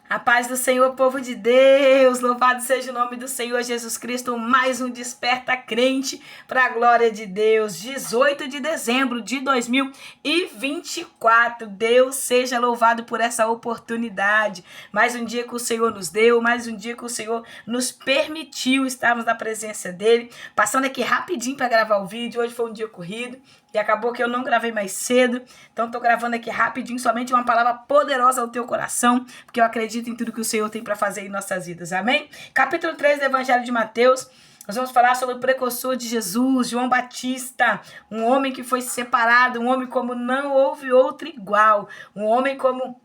A paz do Senhor, povo de Deus, louvado seja o nome do Senhor Jesus Cristo, mais um Desperta Crente para a glória de Deus, 18 de dezembro de 2024, Deus seja louvado por essa oportunidade, mais um dia que o Senhor nos deu, mais um dia que o Senhor nos permitiu estarmos na presença dEle, passando aqui rapidinho para gravar o vídeo, hoje foi um dia corrido, e acabou que eu não gravei mais cedo, então estou gravando aqui rapidinho, somente uma palavra poderosa ao teu coração, porque eu acredito em tudo que o Senhor tem para fazer em nossas vidas, amém? Capítulo 3 do Evangelho de Mateus, nós vamos falar sobre o precursor de Jesus, João Batista, um homem que foi separado, um homem como não houve outro igual, um homem como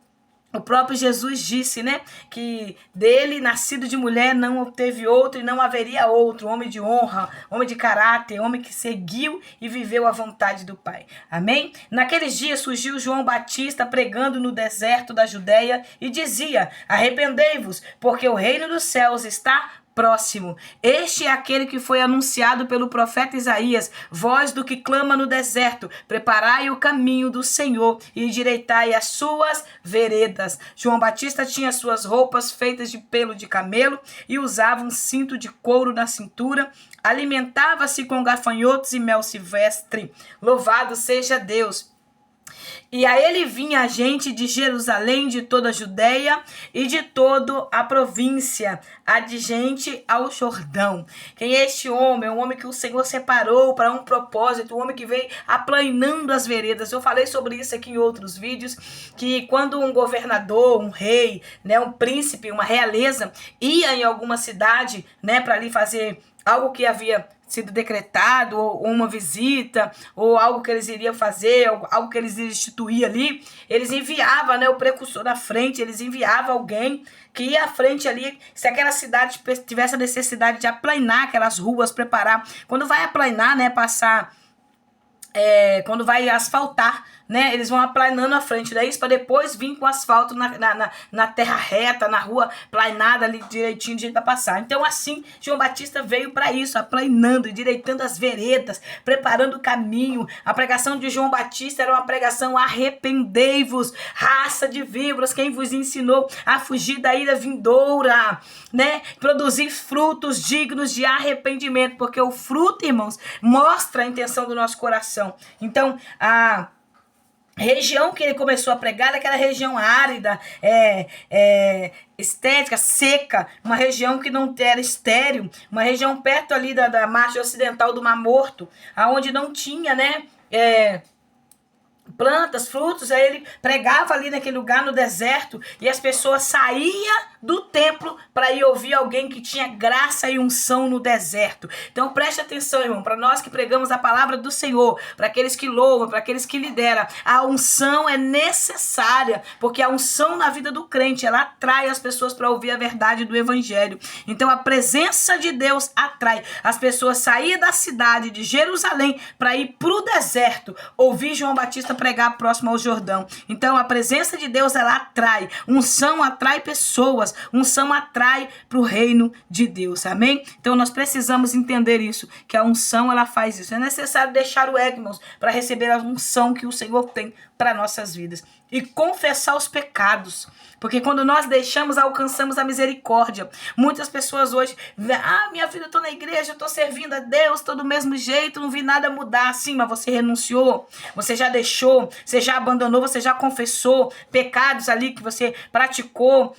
o próprio Jesus disse, né, que dele, nascido de mulher, não teve outro e não haveria outro, homem de honra, homem de caráter, homem que seguiu e viveu a vontade do Pai. Amém? Naqueles dias surgiu João Batista pregando no deserto da Judéia e dizia: arrependei-vos, porque o reino dos céus está próximo. Este é aquele que foi anunciado pelo profeta Isaías, voz do que clama no deserto, preparai o caminho do Senhor e endireitai as suas veredas. João Batista tinha suas roupas feitas de pelo de camelo e usava um cinto de couro na cintura, alimentava-se com gafanhotos e mel silvestre. Louvado seja Deus! E a ele vinha gente de Jerusalém, de toda a Judéia e de toda a província, adjacente ao Jordão. Quem é este homem? É um homem que o Senhor separou para um propósito, um homem que veio aplanando as veredas. Eu falei sobre isso aqui em outros vídeos, que quando um governador, um rei, né, um príncipe, uma realeza, ia em alguma cidade, né, para ali fazer algo que havia sido decretado, ou uma visita, ou algo que eles iriam fazer, algo que eles iriam instituir ali, eles enviavam, né, o precursor da frente, eles enviavam alguém que ia à frente ali, se aquela cidade tivesse a necessidade de aplanar aquelas ruas, preparar, quando vai aplanar, né, passar, quando vai asfaltar, né, eles vão aplanando a frente, daí para depois vir com asfalto na terra reta, na rua planada ali direitinho de jeito a passar. Então assim, João Batista veio para isso, aplanando, endireitando as veredas, preparando o caminho. A pregação de João Batista era uma pregação: arrependei-vos, raça de víboras, quem vos ensinou a fugir da ira vindoura, né, produzir frutos dignos de arrependimento, porque o fruto, irmãos, mostra a intenção do nosso coração. Então, a região que ele começou a pregar era aquela região árida, estética, seca, uma região que não era estéril, uma região perto ali da margem ocidental do Mar Morto, aonde não tinha, né, plantas, frutos. Aí ele pregava ali naquele lugar no deserto e as pessoas saíam do templo para ir ouvir alguém que tinha graça e unção no deserto. Então preste atenção, irmão, para nós que pregamos a palavra do Senhor, para aqueles que louvam, para aqueles que lideram, a unção é necessária, porque a unção na vida do crente, ela atrai as pessoas para ouvir a verdade do evangelho. Então a presença de Deus atrai as pessoas a sair da cidade de Jerusalém para ir para o deserto, ouvir João Batista pregar próximo ao Jordão. Então a presença de Deus, ela atrai, unção atrai pessoas, unção atrai para o reino de Deus, amém? Então nós precisamos entender isso, que a unção, ela faz isso. É necessário deixar o ego, irmãos, para receber a unção que o Senhor tem para nossas vidas e confessar os pecados, porque quando nós deixamos, alcançamos a misericórdia. Muitas pessoas hoje, minha filha, eu estou na igreja, eu estou servindo a Deus, estou do mesmo jeito, não vi nada mudar. Sim, mas você renunciou, você já deixou, você já abandonou, você já confessou pecados ali que você praticou,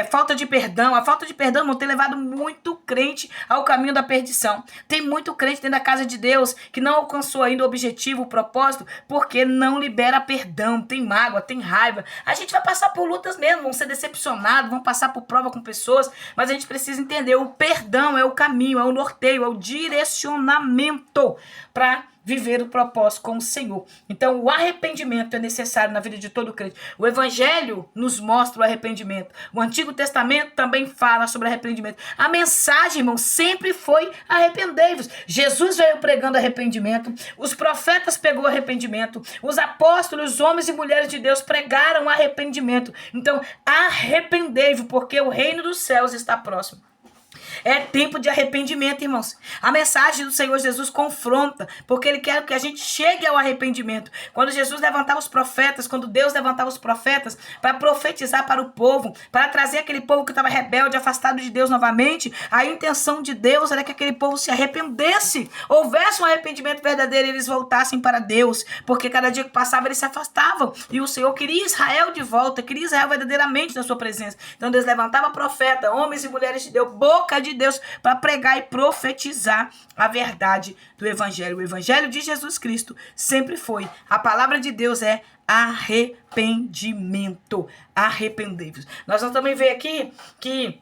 falta de perdão. A falta de perdão não tem levado muito crente ao caminho da perdição. Tem muito crente dentro da casa de Deus que não alcançou ainda o objetivo, o propósito, porque não libera perdão, tem mágoa, tem raiva. A gente vai passar por lutas mesmo, vão ser decepcionados, vão passar por prova com pessoas, mas a gente precisa entender, o perdão é o caminho, é o norteio, é o direcionamento para viver o propósito com o Senhor. Então o arrependimento é necessário na vida de todo crente. O evangelho nos mostra o arrependimento. O Antigo Testamento também fala sobre arrependimento. A mensagem, irmão, sempre foi: arrependei-vos. Jesus veio pregando arrependimento, os profetas pegou arrependimento, os apóstolos, os homens e mulheres de Deus pregaram arrependimento. Então arrependei-vos, porque o reino dos céus está próximo. É tempo de arrependimento, irmãos. A mensagem do Senhor Jesus confronta, porque Ele quer que a gente chegue ao arrependimento. Quando Jesus levantava os profetas, quando Deus levantava os profetas para profetizar para o povo, para trazer aquele povo que estava rebelde, afastado de Deus novamente, a intenção de Deus era que aquele povo se arrependesse, houvesse um arrependimento verdadeiro e eles voltassem para Deus, porque cada dia que passava eles se afastavam, e o Senhor queria Israel de volta, queria Israel verdadeiramente na sua presença. Então Deus levantava profeta, homens e mulheres de Deus, boca de Deus, para pregar e profetizar a verdade do Evangelho. O Evangelho de Jesus Cristo sempre foi. A palavra de Deus é arrependimento. Arrependei-vos. Nós vamos também ver aqui que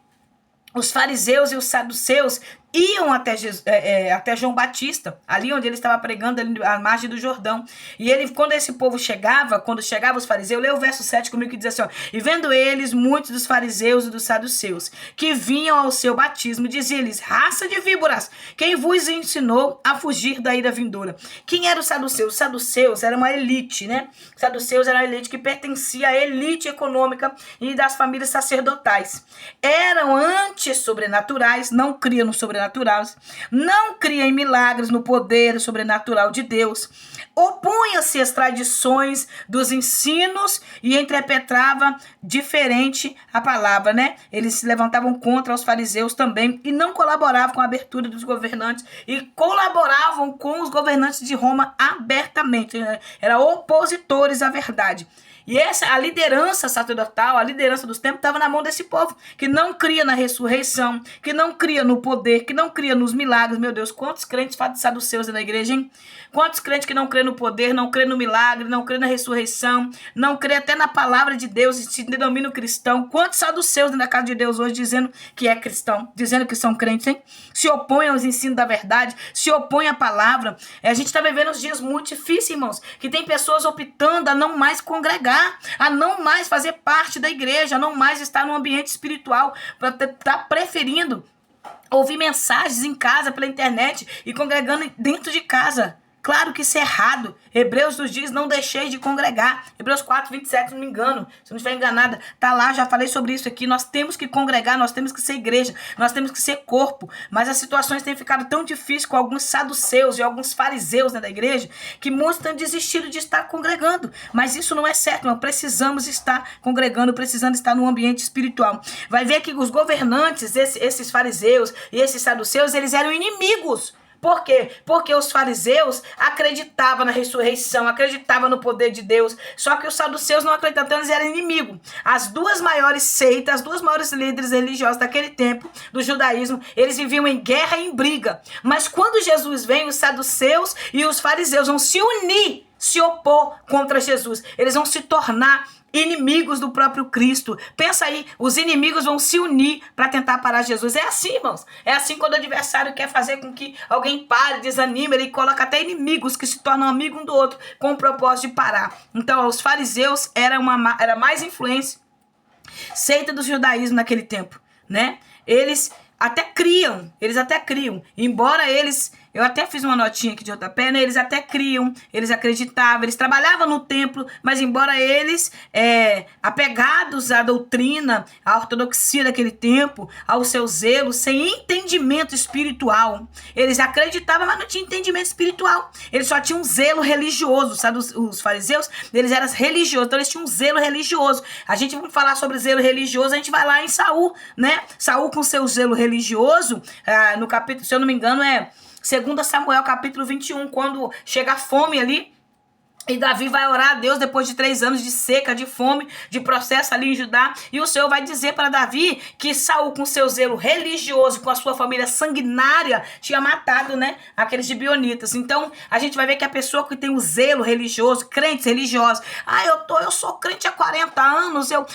os fariseus e os saduceus iam até João Batista, ali onde ele estava pregando, ali à margem do Jordão. E ele, quando esse povo chegava, quando chegavam os fariseus, lê o verso 7 comigo que diz assim, ó, e vendo eles, muitos dos fariseus e dos saduceus, que vinham ao seu batismo, dizia-lhes, raça de víboras, quem vos ensinou a fugir da ira vindoura? Quem era os saduceus? Os saduceus era uma elite, né? Os saduceus era uma elite que pertencia à elite econômica e das famílias sacerdotais. Eram anti-sobrenaturais, não criam no sobrenaturais, não cria em milagres, no poder sobrenatural de Deus, opunha-se às tradições dos ensinos e interpretava diferente a palavra, né? Eles se levantavam contra os fariseus também e não colaboravam com a abertura dos governantes e colaboravam com os governantes de Roma abertamente, né? Eram opositores à verdade. E a liderança sacerdotal, a liderança dos tempos, estava na mão desse povo, que não cria na ressurreição, que não cria no poder, que não cria nos milagres. Meu Deus, quantos crentes saduceus na igreja, hein? Quantos crentes que não crê no poder, não crê no milagre, não crê na ressurreição, não crê até na palavra de Deus e se denominam cristão. Quantos saduceus na casa de Deus hoje dizendo que é cristão, dizendo que são crentes, hein? Se opõem aos ensinos da verdade, se opõem à palavra. A gente está vivendo uns dias muito difíceis, irmãos, que tem pessoas optando a não mais congregar, a não mais fazer parte da igreja, a não mais estar no ambiente espiritual, para estar preferindo ouvir mensagens em casa, pela internet e congregando dentro de casa. Claro que isso é errado. Hebreus nos diz, não deixeis de congregar. Hebreus 4, 27, se não me engano. Se não estiver enganada, tá lá, já falei sobre isso aqui. Nós temos que congregar, nós temos que ser igreja, nós temos que ser corpo. Mas as situações têm ficado tão difíceis com alguns saduceus e alguns fariseus da igreja, que muitos têm desistido de estar congregando. Mas isso não é certo, nós precisamos estar congregando, precisando estar no ambiente espiritual. Vai ver que os governantes, esses fariseus e esses saduceus, eles eram inimigos. Por quê? Porque os fariseus acreditavam na ressurreição, acreditavam no poder de Deus, só que os saduceus não acreditavam, então eles eram inimigos. As duas maiores seitas, as duas maiores líderes religiosos daquele tempo, do judaísmo, eles viviam em guerra e em briga. Mas quando Jesus vem, os saduceus e os fariseus vão se unir, se opor contra Jesus. Eles vão se tornar inimigos do próprio Cristo. Pensa aí, os inimigos vão se unir para tentar parar Jesus. É assim, irmãos. É assim quando o adversário quer fazer com que alguém pare, desanime, ele coloca até inimigos que se tornam amigos um do outro com o propósito de parar. Então, os fariseus era mais influência, seita do judaísmo naquele tempo, né? Eles até criam, embora eles, eu até fiz uma notinha aqui de rodapé, né? Eles até criam, eles acreditavam, eles trabalhavam no templo, mas embora eles, apegados à doutrina, à ortodoxia daquele tempo, ao seu zelo, sem entendimento espiritual, eles acreditavam, mas não tinham entendimento espiritual, eles só tinham um zelo religioso, sabe? Os fariseus, eles eram religiosos, então eles tinham um zelo religioso. A gente vai falar sobre zelo religioso, a gente vai lá em Saul, né? Saul com seu zelo religioso, no capítulo, se eu não me engano, 2 Samuel, capítulo 21, quando chega a fome ali, e Davi vai orar a Deus depois de 3 anos de seca, de fome, de processo ali em Judá. E o Senhor vai dizer para Davi que Saul, com seu zelo religioso, com a sua família sanguinária, tinha matado, né, aqueles gibeonitas. Então, a gente vai ver que a pessoa que tem o zelo religioso, crentes religiosos, eu sou crente há 40 anos, eu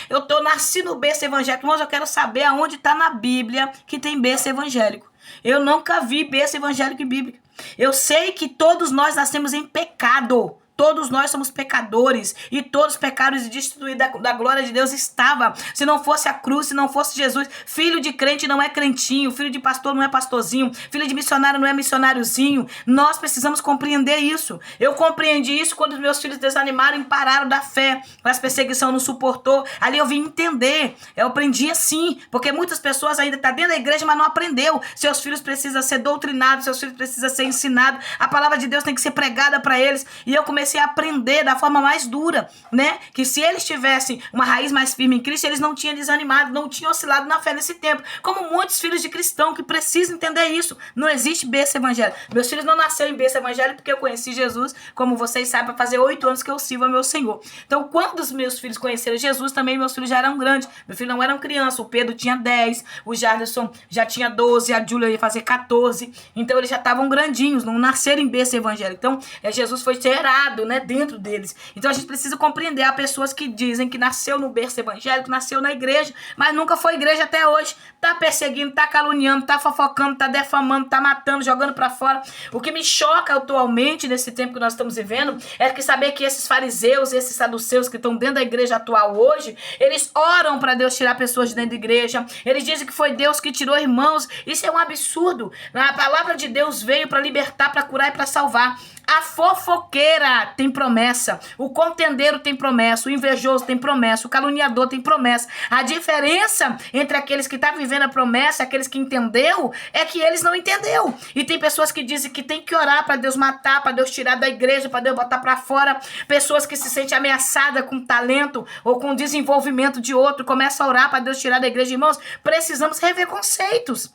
nasci no berço evangélico, mas eu quero saber aonde está na Bíblia que tem berço evangélico. Eu nunca vi berço evangélico e bíblico. Eu sei que todos nós nascemos em pecado. todos nós somos pecadores, e todos pecaram e destituídos da glória de Deus estava. Se não fosse a cruz, se não fosse Jesus, filho de crente não é crentinho, filho de pastor não é pastorzinho, filho de missionário não é missionáriozinho. Nós precisamos compreender isso. Eu compreendi isso quando os meus filhos desanimaram e pararam da fé, as perseguições não suportou. Ali eu vim entender, eu aprendi assim, porque muitas pessoas ainda estão dentro da igreja, mas não aprendeu. Seus filhos precisam ser doutrinados, seus filhos precisam ser ensinados, a palavra de Deus tem que ser pregada para eles. E eu comecei a aprender da forma mais dura, né? Que se eles tivessem uma raiz mais firme em Cristo, eles não tinham desanimado, não tinham oscilado na fé nesse tempo. Como muitos filhos de cristão que precisam entender isso. Não existe berço evangélico. Meus filhos não nasceram em berço evangélico porque eu conheci Jesus, como vocês sabem, para fazer 8 anos que eu sirvo ao meu Senhor. Então, quando os meus filhos conheceram Jesus, também meus filhos já eram grandes. Meus filhos não eram crianças. O Pedro tinha 10, o Jarderson já tinha 12, a Júlia ia fazer 14. Então, eles já estavam grandinhos, não nasceram em berço evangélico. Então, Jesus foi gerado, né, dentro deles. Então, a gente precisa compreender. Há pessoas que dizem que nasceu no berço evangélico, nasceu na igreja, mas nunca foi igreja até hoje. Tá perseguindo, tá caluniando, tá fofocando, tá defamando, tá matando, jogando pra fora. O que me choca atualmente, nesse tempo que nós estamos vivendo, é que saber que esses fariseus, esses saduceus que estão dentro da igreja atual hoje, eles oram para Deus tirar pessoas de dentro da igreja. Eles dizem que foi Deus que tirou irmãos. Isso é um absurdo. A palavra de Deus veio para libertar, para curar e para salvar. A fofoqueira tem promessa, o contendeiro tem promessa, o invejoso tem promessa, o caluniador tem promessa. A diferença entre aqueles que estão vivendo a promessa e aqueles que entendeu é que eles não entendeu. E tem pessoas que dizem que tem que orar para Deus matar, para Deus tirar da igreja, para Deus botar para fora. Pessoas que se sentem ameaçadas com talento ou com desenvolvimento de outro, começam a orar para Deus tirar da igreja. Irmãos, precisamos rever conceitos.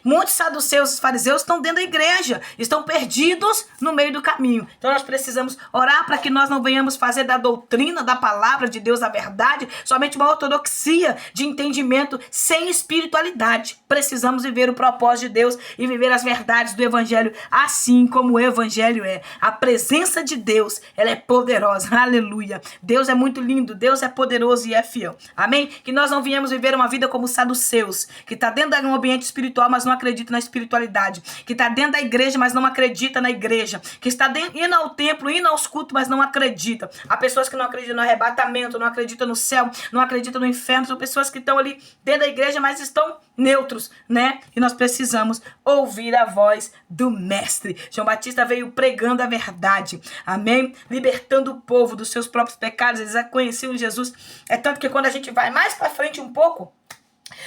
Muitos saduceus e fariseus estão dentro da igreja, estão perdidos no meio do caminho. Então nós precisamos orar para que nós não venhamos fazer da doutrina, da palavra de Deus, a verdade, somente uma ortodoxia de entendimento sem espiritualidade. Precisamos viver o propósito de Deus e viver as verdades do evangelho assim como o evangelho é. A presença de Deus, ela é poderosa. Aleluia. Deus é muito lindo, Deus é poderoso e é fiel. Amém? Que nós não viemos viver uma vida como saduceus, que está dentro de um ambiente espiritual, mas não acredita na espiritualidade, que está dentro da igreja, mas não acredita na igreja, que está indo ao templo, indo aos cultos, mas não acredita. Há pessoas que não acreditam no arrebatamento, não acreditam no céu, não acreditam no inferno. São pessoas que estão ali dentro da igreja, mas estão neutros, né? E nós precisamos ouvir a voz do mestre. João Batista veio pregando a verdade, amém? Libertando o povo dos seus próprios pecados. Eles conheciam Jesus. É tanto que quando a gente vai mais para frente um pouco,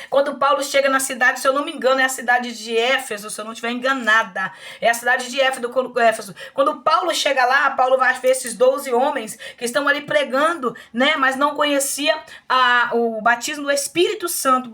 quando Paulo chega na cidade, se eu não me engano, é a cidade de Éfeso, se eu não estiver enganada. É a cidade de Éfeso. Quando Paulo chega lá, Paulo vai ver esses 12 homens que estão ali pregando, né? Mas não conhecia o batismo do Espírito Santo,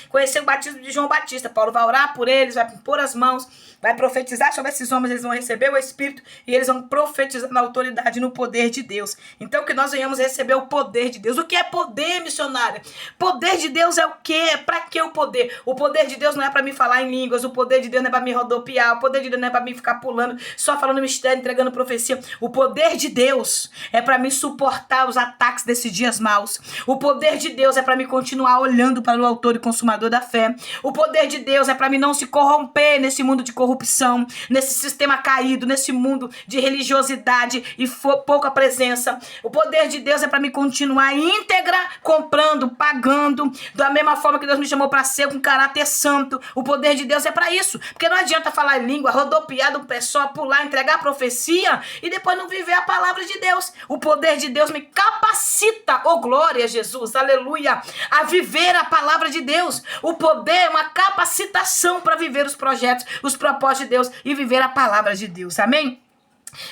conhecia o batismo de João Batista. Paulo vai orar por eles, vai pôr as mãos, vai profetizar sobre esses homens, eles vão receber o Espírito e eles vão profetizar na autoridade, no poder de Deus. Então que nós venhamos receber o poder de Deus. O que é poder, missionária? Poder de Deus é o quê? Pra que o poder? O poder de Deus não é para mim falar em línguas, o poder de Deus não é para me rodopiar, o poder de Deus não é para mim ficar pulando, só falando mistério, entregando profecia. O poder de Deus é para me suportar os ataques desses dias maus. O poder de Deus é para me continuar olhando para o autor e consumador da fé. O poder de Deus é para mim não se corromper nesse mundo de corrupção, nesse sistema caído, nesse mundo de religiosidade e pouca presença. O poder de Deus é para me continuar íntegra, comprando, pagando, da mesma forma que Deus me chamou para ser com caráter santo. O poder de Deus é para isso. Porque não adianta falar em língua, rodopiar do pé só, pular, entregar profecia e depois não viver a palavra de Deus. O poder de Deus me capacita, oh glória a Jesus, aleluia, a viver a palavra de Deus. O poder é uma capacitação para viver os projetos, os propósitos de Deus e viver a palavra de Deus. Amém?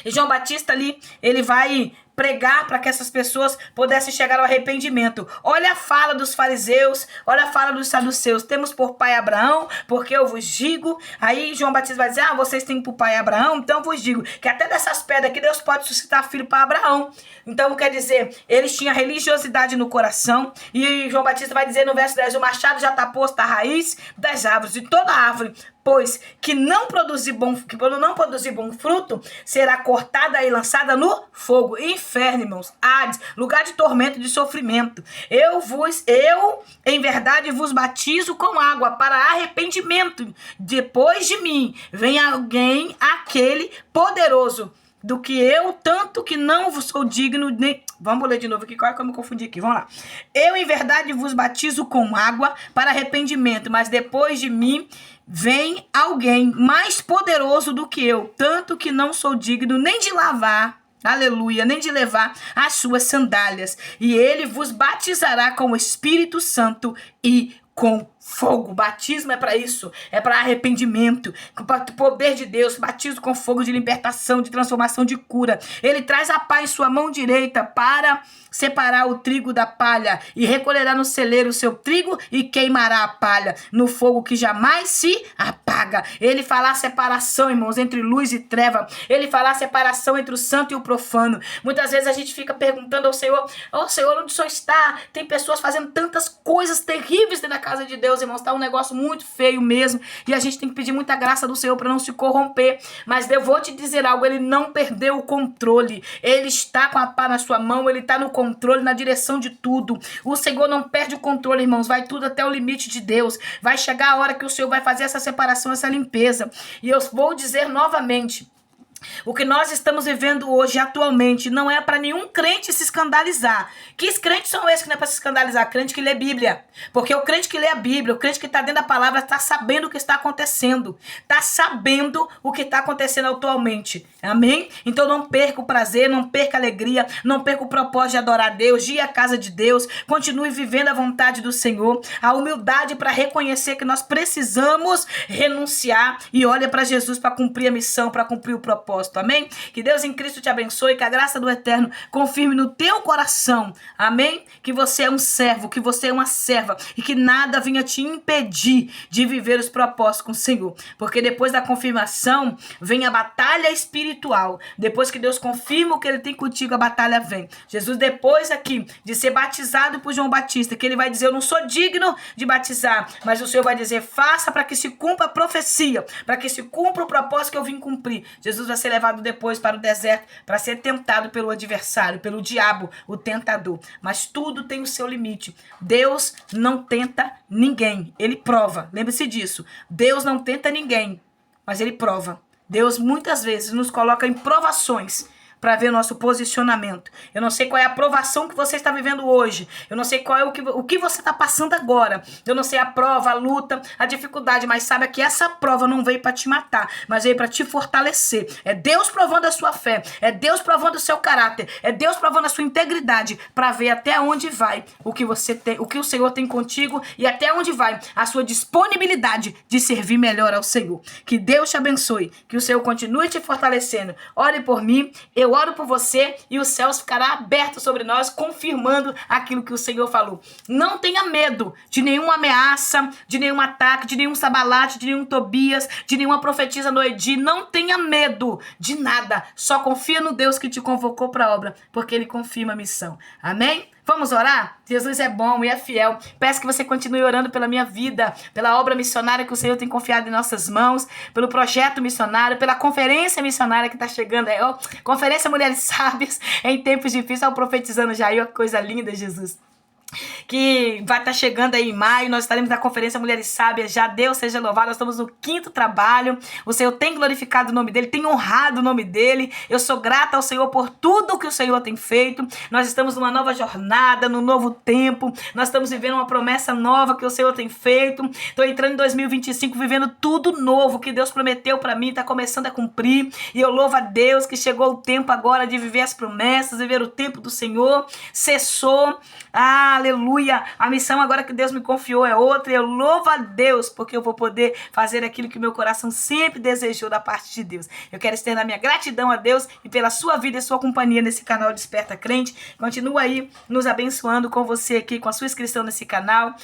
E João Batista ali, ele vai pregar para que essas pessoas pudessem chegar ao arrependimento. Olha a fala dos fariseus, olha a fala dos saduceus. Temos por pai Abraão, porque eu vos digo. Aí João Batista vai dizer, vocês têm por pai Abraão, então eu vos digo que até dessas pedras aqui Deus pode suscitar filho para Abraão. Então quer dizer, eles tinham religiosidade no coração. E João Batista vai dizer no verso 10, o machado já está posto à raiz das árvores, e toda árvore, pois que não produzir bom fruto, será cortada e lançada no fogo. Inferno, irmãos, Hades, lugar de tormento e de sofrimento. Eu, em verdade, vos batizo com água para arrependimento. Depois de mim, vem alguém, aquele poderoso, do que eu, tanto que não sou digno nem... Vamos ler de novo aqui, qual é que eu me confundi aqui? Vamos lá. Eu, em verdade, vos batizo com água para arrependimento, mas depois de mim vem alguém mais poderoso do que eu, tanto que não sou digno nem de lavar, aleluia, nem de levar as suas sandálias. E ele vos batizará com o Espírito Santo e com fogo. Batismo é para isso, é para arrependimento, para o poder de Deus. Batismo com fogo de libertação, de transformação, de cura. Ele traz a pá em sua mão direita para separar o trigo da palha, e recolherá no celeiro o seu trigo e queimará a palha no fogo que jamais se apaga. Ele fará separação, irmãos, entre luz e treva. Ele fará separação entre o santo e o profano. Muitas vezes a gente fica perguntando ao Senhor: ó Senhor, onde o Senhor está? Tem pessoas fazendo tantas coisas terríveis dentro da casa de Deus, irmãos, tá um negócio muito feio mesmo, e a gente tem que pedir muita graça do Senhor para não se corromper. Mas eu vou te dizer algo, ele não perdeu o controle. Ele está com a pá na sua mão, ele está no controle, na direção de tudo. O Senhor não perde o controle, irmãos, vai tudo até o limite de Deus. Vai chegar a hora que o Senhor vai fazer essa separação, essa limpeza. E eu vou dizer novamente, o que nós estamos vivendo hoje, atualmente, não é para nenhum crente se escandalizar. Que crentes são esses que não é para se escandalizar? Crente que lê Bíblia. Porque o crente que lê a Bíblia, o crente que está dentro da palavra, está sabendo o que está acontecendo. Está sabendo o que está acontecendo atualmente. Amém? Então não perca o prazer, não perca a alegria, não perca o propósito de adorar a Deus, de ir à casa de Deus. Continue vivendo a vontade do Senhor. A humildade para reconhecer que nós precisamos renunciar. E olha para Jesus para cumprir a missão, para cumprir o propósito. Amém? Que Deus em Cristo te abençoe, que a graça do Eterno confirme no teu coração, amém? Que você é um servo, que você é uma serva, e que nada venha te impedir de viver os propósitos com o Senhor, porque depois da confirmação vem a batalha espiritual. Depois que Deus confirma o que Ele tem contigo, a batalha vem. Jesus, depois aqui de ser batizado por João Batista, que ele vai dizer: eu não sou digno de batizar, mas o Senhor vai dizer: faça para que se cumpra a profecia, para que se cumpra o propósito que eu vim cumprir. Jesus vai ser levado depois para o deserto para ser tentado pelo adversário, pelo diabo, o tentador. Mas tudo tem o seu limite. Deus não tenta ninguém, ele prova. Lembre-se disso. Deus não tenta ninguém, mas ele prova. Deus muitas vezes nos coloca em provações para ver o nosso posicionamento. Eu não sei qual é a provação que você está vivendo hoje. Eu não sei qual é o que você está passando agora. Eu não sei a prova, a luta, a dificuldade, mas saiba que essa prova não veio para te matar, mas veio para te fortalecer. É Deus provando a sua fé, é Deus provando o seu caráter, é Deus provando a sua integridade, para ver até onde vai o que você tem, o que o Senhor tem contigo, e até onde vai a sua disponibilidade de servir melhor ao Senhor. Que Deus te abençoe, que o Senhor continue te fortalecendo. Ore por mim, eu oro por você, e os céus ficará aberto sobre nós, confirmando aquilo que o Senhor falou. Não tenha medo de nenhuma ameaça, de nenhum ataque, de nenhum Sabalate, de nenhum Tobias, de nenhuma profetisa Noedi. Não tenha medo de nada. Só confia no Deus que te convocou para a obra, porque Ele confirma a missão. Amém? Vamos orar? Jesus é bom e é fiel. Peço que você continue orando pela minha vida, pela obra missionária que o Senhor tem confiado em nossas mãos, pelo projeto missionário, pela conferência missionária que está chegando aí. Ó, Conferência Mulheres Sábias em tempos difíceis. Ó, profetizando já aí, ó, coisa linda, Jesus. Que vai estar chegando aí em maio, nós estaremos na Conferência Mulheres Sábias, já Deus seja louvado, nós estamos no 5º trabalho, o Senhor tem glorificado o nome dEle, tem honrado o nome dEle, eu sou grata ao Senhor por tudo que o Senhor tem feito. Nós estamos numa nova jornada, num novo tempo, nós estamos vivendo uma promessa nova que o Senhor tem feito. Estou entrando em 2025 vivendo tudo novo que Deus prometeu para mim, está começando a cumprir, e eu louvo a Deus que chegou o tempo agora de viver as promessas, viver o tempo do Senhor. Cessou, aleluia, a missão agora que Deus me confiou é outra, e eu louvo a Deus porque eu vou poder fazer aquilo que meu coração sempre desejou da parte de Deus. Eu quero externar minha gratidão a Deus e pela sua vida e sua companhia nesse canal Desperta Crente. Continua aí nos abençoando com você aqui, com a sua inscrição nesse canal.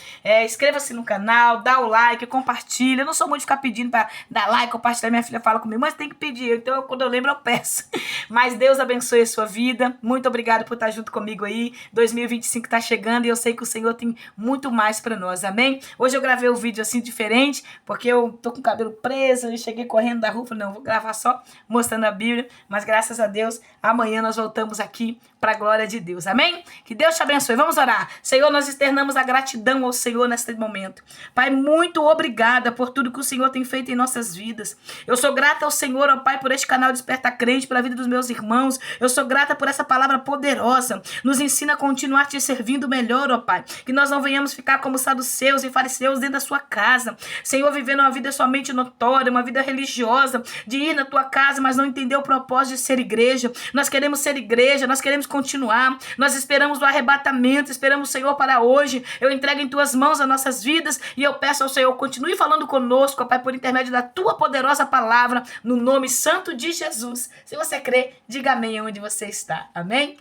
Inscreva-se no canal, dá o like, compartilha. Eu não sou muito de ficar pedindo para dar like, compartilhar. Minha filha fala comigo, mas tem que pedir. Então, quando eu lembro, eu peço. Mas Deus abençoe a sua vida. Muito obrigado por estar junto comigo aí. 2025 está chegando e eu sei que o Senhor tem muito mais para nós, amém? Hoje eu gravei o vídeo assim diferente, porque eu tô com o cabelo preso, eu cheguei correndo da rua, falei, não, vou gravar só mostrando a Bíblia, mas graças a Deus, amanhã nós voltamos aqui para a glória de Deus, amém? Que Deus te abençoe. Vamos orar. Senhor, nós externamos a gratidão ao Senhor neste momento. Pai, muito obrigada por tudo que o Senhor tem feito em nossas vidas. Eu sou grata ao Senhor, ó Pai, por este canal Desperta Crente, pela vida dos meus irmãos. Eu sou grata por essa palavra poderosa. Nos ensina a continuar te servindo melhor, ó Pai. Que nós não venhamos ficar como saduceus e fariseus dentro da sua casa. Senhor, vivendo uma vida somente notória, uma vida religiosa, de ir na tua casa, mas não entender o propósito de ser igreja. Nós queremos ser igreja, nós queremos continuar. Nós esperamos o arrebatamento, esperamos o Senhor para hoje. Eu entrego em tuas mãos as nossas vidas e eu peço ao Senhor, continue falando conosco, ó Pai, por intermédio da tua poderosa palavra, no nome santo de Jesus. Se você crê, diga amém onde você está. Amém?